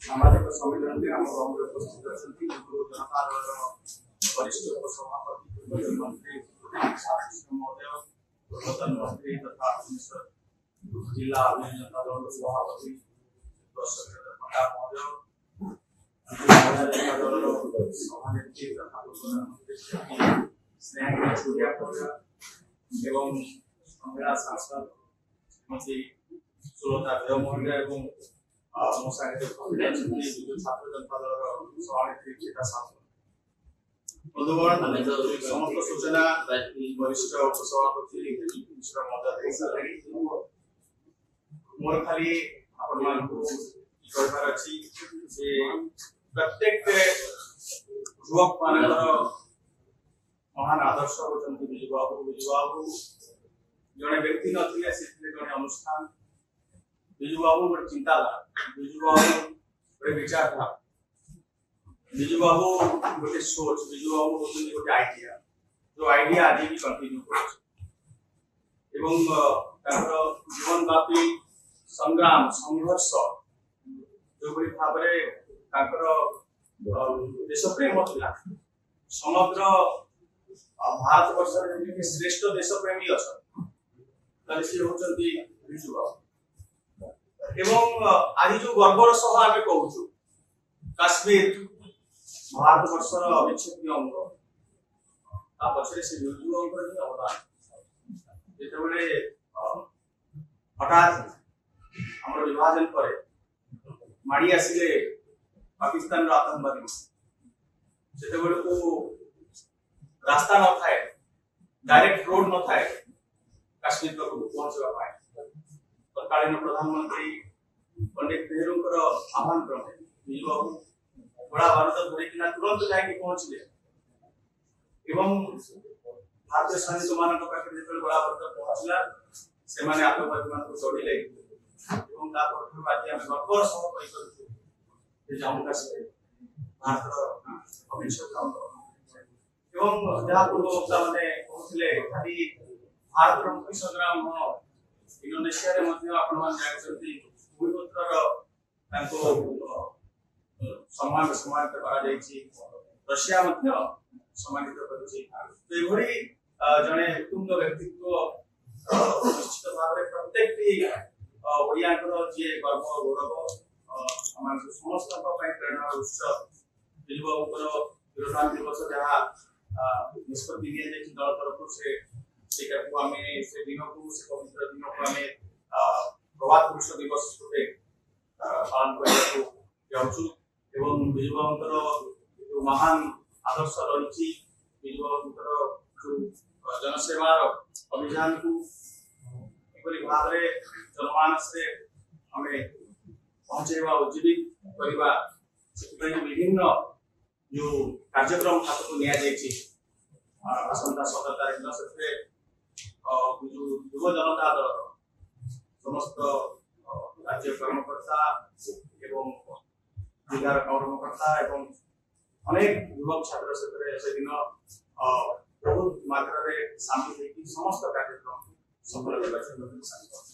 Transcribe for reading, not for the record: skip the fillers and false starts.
सामाजिक सम्मेलन में हम उपस्थित अछंती जनता दल वरिष्ठ उपसभापति मंत्री महोदय पूर्वतन मंत्री तथा जिला जनता दल सभापति महोदय सभानेत्री तथा स्नेह छुड़िया एवं महिला सांसद श्रीमती सुलता देवमोहन एवं छात्र जनता दल सभानेत्री चिता सांसद बंधुगण समस्त सूचना वरिष्ठ उपसभापति मिश्र महोदय मोर खाली आपण मानकु कहबार अछि जे प्रत्येक युवक मानकर महान आदर्श होचंती बिजू बाबू जने व्यक्ति नथिले सिथिले जने अनुष्ठान बिजू बाबू गोटे चिंताधारा बिजू बाबू गोटे विचारधारा बिजू बाबू गोटे सोच बिजू बाबू होचंती गोटे आइडिया जो आइडिया आज भी कंटिन्यू करछ एवं ताकर जीवनव्यापी संग्राम संघर्ष जो भाव देश प्रेम था समग्र भारत वर्ष श्रेष्ठ देश प्रेमी अच्छा बिजू बाबू एवं आज जो गर्वर सह आम कहूँ काश्मीर भारत वर्षर अविच्छेद्य अंग पछरे से बिजू बाबू ही अवदान जिते हठात आम विभाजन पर माड़ी आसिले पाकिस्तान आतंकवादी से रास्ता न थाए डायरेक्ट रोड न थाए काश्मीर तक पहुंचवा तत्कालीन प्रधानमंत्री पंडित नेहरू आह्वान क्रमे बिजू बाबू गोला भारत धरिकिना तुरंत जाके पहुंचले एवं भारतीय सैनिक मान पाखे जो गोला भारत पहुंचला से आतंकवादी मान चढ़िले गर्वर सह जम्मू काश्मीर भारत अविच्छेद्य अंग एवं जहाँ पूर्व वक्ता मैंने कहते खाली भारत मुक्ति संग्राम इंडोनेशिया भूमिपुत्र सम्मानित रशिया सम्मानित जड़े उत्तुंग व्यक्तित्व निश्चित भाव में प्रत्येक ओडिया जी गर्व गौरव समस्त प्रेरणा उत्स बिजू बाबू योगदान दिवस जहाँ निष्पत्ति दल तरफ से आम से दिन को से पवित्र दिन को आम प्रभात पुरुष दिवस रूपे पालन करने बिजू बाबू जो महान आदर्श रही बिजू बाबू जो जनसेवार अभियान को भाव जनमानस हमें पहुंचेवा उज्जीवित करवा विभिन्न जो कार्यक्रम हाथ को निया आसंता 17 तारीख से युव जनता दल समस्त राज्य कर्मकर्ता एवं जिलार कर्मकर्ता एवं अनेक युवक छात्र से दिन बहुत मात्रा सामिल समस्त कार्यक्रम सफल